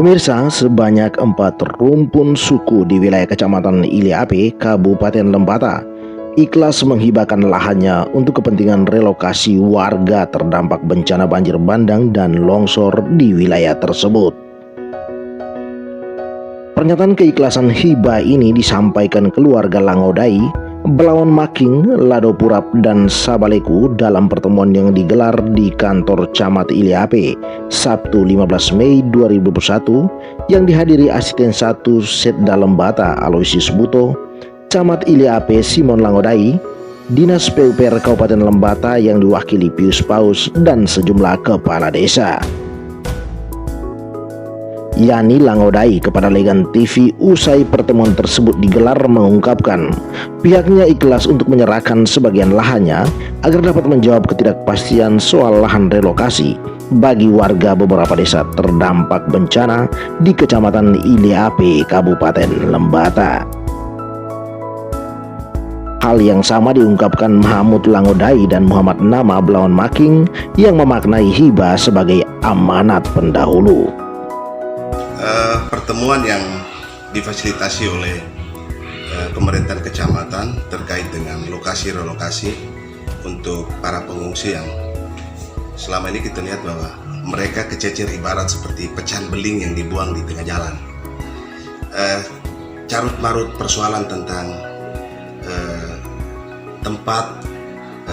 Pemirsa, sebanyak 4 rumpun suku di wilayah Kecamatan Iliape, Kabupaten Lembata, ikhlas menghibahkan lahannya untuk kepentingan relokasi warga terdampak bencana banjir bandang dan longsor di wilayah tersebut. Pernyataan keikhlasan hibah ini disampaikan keluarga Langodai, Belawan Making, Lado Purap, dan Sabaleku dalam pertemuan yang digelar di kantor Camat Iliape Sabtu 15 Mei 2021 yang dihadiri Asisten 1 Setda Lembata Aloysius Buto, Camat Iliape Simon Langodai, Dinas PUPR Kabupaten Lembata yang diwakili Pius Paus, dan sejumlah kepala desa. Yani Langodai kepada Legan TV usai pertemuan tersebut digelar mengungkapkan pihaknya ikhlas untuk menyerahkan sebagian lahannya agar dapat menjawab ketidakpastian soal lahan relokasi bagi warga beberapa desa terdampak bencana di Kecamatan Iliape, Kabupaten Lembata. Hal yang sama diungkapkan Mahmud Langodai dan Muhammad Nama Belawan Making yang memaknai hibah sebagai amanat pendahulu. Pertemuan yang difasilitasi oleh pemerintahan kecamatan terkait dengan lokasi relokasi untuk para pengungsi yang selama ini kita lihat bahwa mereka kececer ibarat seperti pecahan beling yang dibuang di tengah jalan. Carut marut persoalan tentang tempat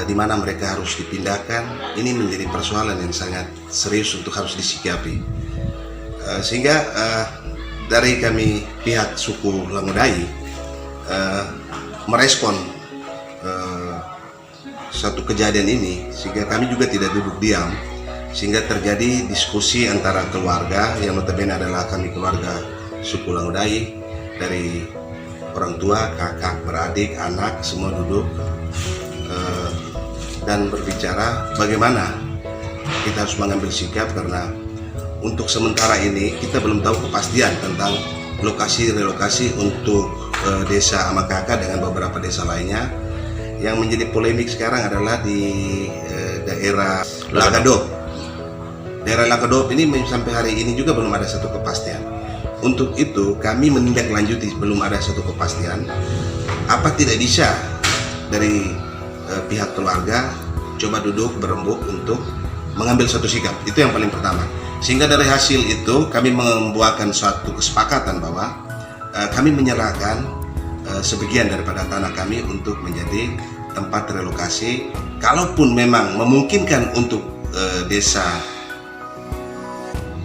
di mana mereka harus dipindahkan ini menjadi persoalan yang sangat serius untuk harus disikapi. Sehingga dari kami pihak suku Langodai merespon satu kejadian ini, sehingga kami juga tidak duduk diam, sehingga terjadi diskusi antara keluarga yang notabene adalah kami keluarga suku Langodai, dari orang tua, kakak, beradik, anak, semua duduk dan berbicara bagaimana kita harus mengambil sikap, karena untuk sementara ini kita belum tahu kepastian tentang lokasi relokasi untuk desa Amakaka dengan beberapa desa lainnya. Yang menjadi polemik sekarang adalah di daerah Lagadop. Daerah Lagadop ini sampai hari ini juga belum ada satu kepastian. Untuk itu kami menindaklanjuti, belum ada satu kepastian. Apa tidak bisa dari pihak keluarga coba duduk berembuk untuk mengambil satu sikap, itu yang paling pertama. Sehingga dari hasil itu kami membuatkan suatu kesepakatan bahwa kami menyerahkan sebagian daripada tanah kami untuk menjadi tempat relokasi. Kalaupun memang memungkinkan untuk desa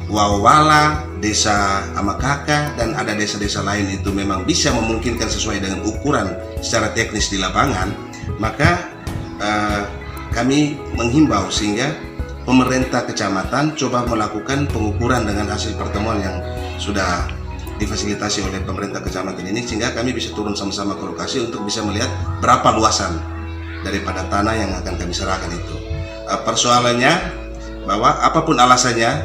Wawala, desa Amakaka, dan ada desa-desa lain itu memang bisa memungkinkan sesuai dengan ukuran secara teknis di lapangan, maka kami menghimbau sehingga pemerintah kecamatan coba melakukan pengukuran dengan hasil pertemuan yang sudah difasilitasi oleh pemerintah kecamatan ini, sehingga kami bisa turun sama-sama ke lokasi untuk bisa melihat berapa luasan daripada tanah yang akan kami serahkan itu. Persoalannya bahwa apapun alasannya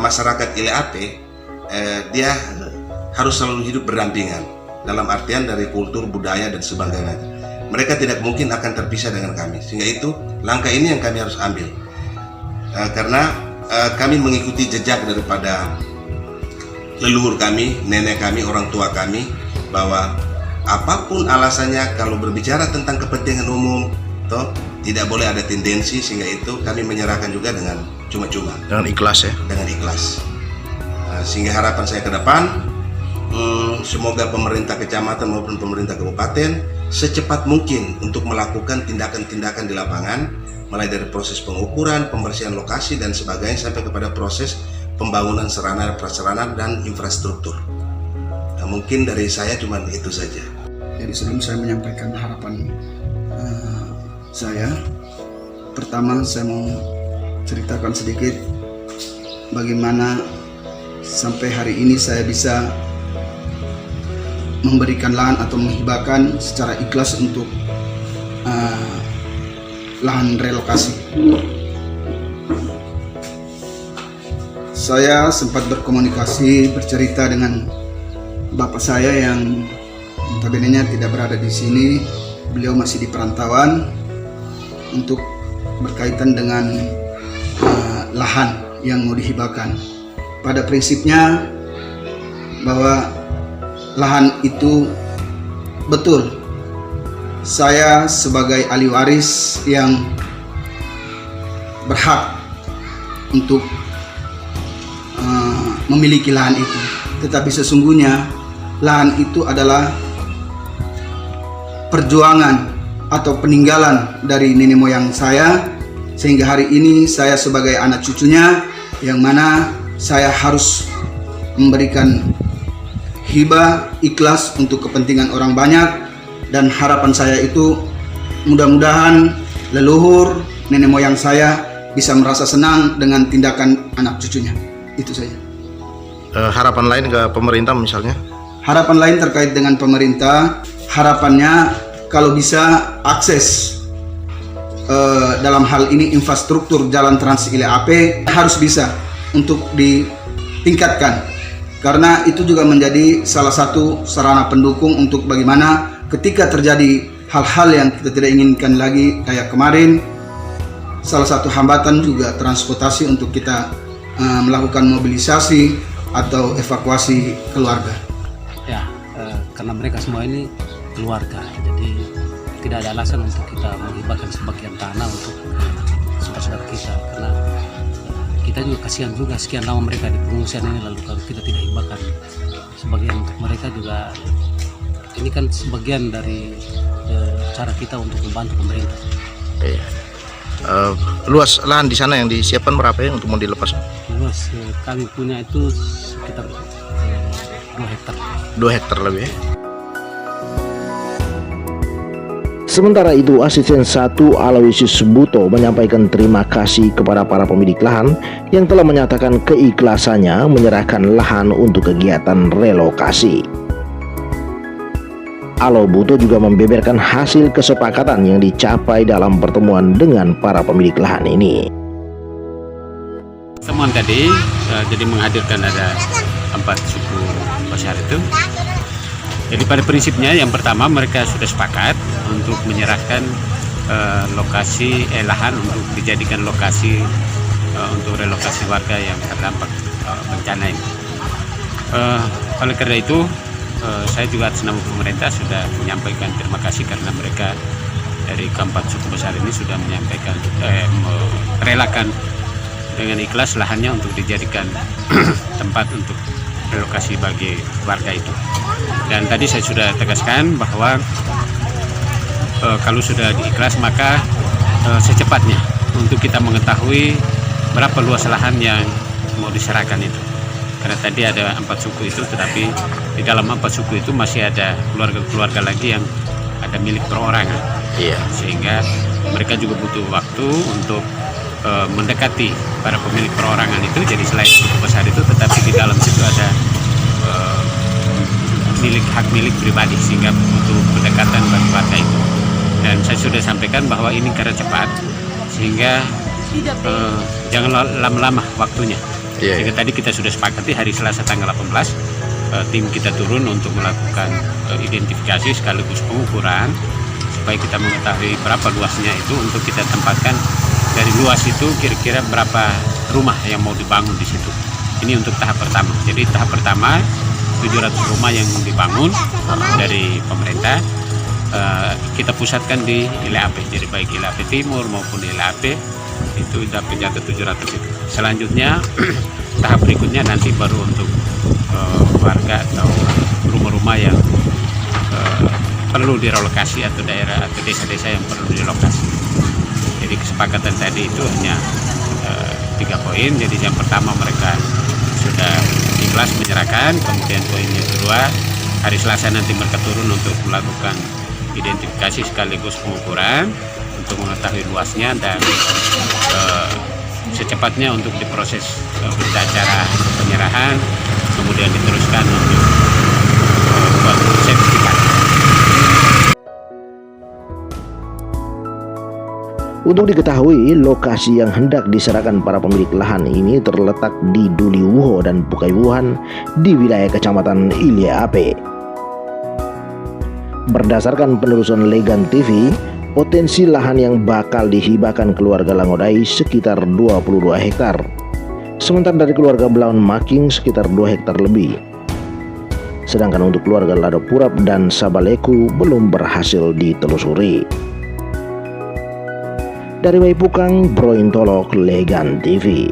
masyarakat Iliape dia harus selalu hidup berdampingan dalam artian dari kultur, budaya, dan sebagainya. Mereka tidak mungkin akan terpisah dengan kami, sehingga itu langkah ini yang kami harus ambil. Karena kami mengikuti jejak daripada leluhur kami, nenek kami, orang tua kami, bahwa apapun alasannya kalau berbicara tentang kepentingan umum toh tidak boleh ada tendensi, sehingga itu kami menyerahkan juga dengan cuma-cuma, Dengan ikhlas ya? dengan ikhlas. Sehingga harapan saya ke depan, semoga pemerintah kecamatan maupun pemerintah kabupaten secepat mungkin untuk melakukan tindakan-tindakan di lapangan, mulai dari proses pengukuran, pembersihan lokasi, dan sebagainya, sampai kepada proses pembangunan sarana, prasarana, dan infrastruktur. Nah, mungkin dari saya cuma itu saja. Jadi sebelum saya menyampaikan harapan saya, pertama saya mau ceritakan sedikit bagaimana sampai hari ini saya bisa memberikan lahan atau menghibahkan secara ikhlas untuk lahan relokasi. Saya sempat berkomunikasi, bercerita dengan bapak saya yang notabene tidak berada di sini. Beliau masih di perantauan untuk berkaitan dengan lahan yang mau dihibahkan. Pada prinsipnya bahwa lahan itu betul saya sebagai ahli waris yang berhak untuk memiliki lahan itu. Tetapi sesungguhnya lahan itu adalah perjuangan atau peninggalan dari nenek moyang saya, sehingga hari ini saya sebagai anak cucunya yang mana saya harus memberikan hibah ikhlas untuk kepentingan orang banyak, dan harapan saya itu mudah-mudahan leluhur nenek moyang saya bisa merasa senang dengan tindakan anak cucunya. Itu saja. Harapan lain ke pemerintah misalnya? Harapan lain terkait dengan pemerintah, harapannya kalau bisa akses dalam hal ini infrastruktur jalan Trans Ile AP harus bisa untuk ditingkatkan, karena itu juga menjadi salah satu sarana pendukung untuk bagaimana ketika terjadi hal-hal yang kita tidak inginkan lagi kayak kemarin. Salah satu hambatan juga transportasi untuk kita melakukan mobilisasi atau evakuasi keluarga. Ya, karena mereka semua ini keluarga, jadi tidak ada alasan untuk kita menghibahkan sebagian tanah untuk saudara-saudara kita, karena kita juga kasihan juga sekian lama mereka di pengungsian ini, lalu kalau kita tidak hibahkan sebagian untuk mereka juga, ini kan sebagian dari cara kita untuk membantu pemerintah. Iya. Luas lahan di sana yang disiapkan berapa ya untuk mau dilepas? Luas kami punya itu sekitar 2 hektar. 2 hektar lebih ya. Sementara itu, Asisten 1 Aloysius Buto menyampaikan terima kasih kepada para pemilik lahan yang telah menyatakan keikhlasannya menyerahkan lahan untuk kegiatan relokasi. Alo Buto juga membeberkan hasil kesepakatan yang dicapai dalam pertemuan dengan para pemilik lahan ini. Pertemuan tadi jadi menghadirkan ada 4 suku besar itu. Jadi pada prinsipnya yang pertama mereka sudah sepakat untuk menyerahkan lahan untuk dijadikan lokasi untuk relokasi warga yang terdampak bencana ini. Oleh karena itu saya juga atas nama pemerintah sudah menyampaikan terima kasih karena mereka dari keempat suku besar ini sudah menyampaikan merelakan dengan ikhlas lahannya untuk dijadikan tempat untuk relokasi bagi warga itu. Dan tadi saya sudah tegaskan bahwa kalau sudah diikhlas maka secepatnya untuk kita mengetahui berapa luas lahan yang mau diserahkan itu. Karena tadi ada 4 suku itu, tetapi di dalam 4 suku itu masih ada keluarga-keluarga lagi yang ada milik perorangan. Iya. Sehingga mereka juga butuh waktu untuk mendekati para pemilik perorangan itu. Jadi selain suku besar itu, tetapi di dalam situ ada hak milik pribadi, sehingga butuh pendekatan bagi warga itu. Dan saya sudah sampaikan bahwa ini karena cepat, sehingga jangan lama-lama waktunya. Sehingga tadi kita sudah sepakati hari Selasa tanggal 18 tim kita turun untuk melakukan identifikasi sekaligus pengukuran supaya kita mengetahui berapa luasnya itu untuk kita tempatkan dari luas itu kira-kira berapa rumah yang mau dibangun di situ. Ini untuk tahap pertama. Jadi tahap pertama 700 rumah yang dibangun dari pemerintah kita pusatkan di Ile AP. Jadi baik Ile AP Timur maupun Ile AP itu dapat jatuh 700 itu. Selanjutnya tahap berikutnya nanti baru untuk warga atau rumah-rumah yang perlu direlokasi atau daerah atau desa-desa yang perlu direlokasi. Jadi kesepakatan tadi itu hanya 3 poin. Jadi yang pertama mereka sudah ikhlas menyerahkan, kemudian poin yang kedua hari Selasa nanti mereka turun untuk melakukan identifikasi sekaligus pengukuran untuk mengetahui luasnya dan secepatnya untuk diproses berita acara penyerahan, kemudian diteruskan untuk buat sertifikat. Untuk diketahui, lokasi yang hendak diserahkan para pemilik lahan ini terletak di Duliwuho dan Pukaiwuhan di wilayah Kecamatan Ile AP. Berdasarkan penelusuran Legan TV, potensi lahan yang bakal dihibahkan keluarga Langodai sekitar 22 hektar. Sementara dari keluarga Blaon Making sekitar 2 hektar lebih. sedangkan untuk keluarga Lado Purap dan Sabaleku belum berhasil ditelusuri. Dari Waipukang, Bro Intolok, Legan TV.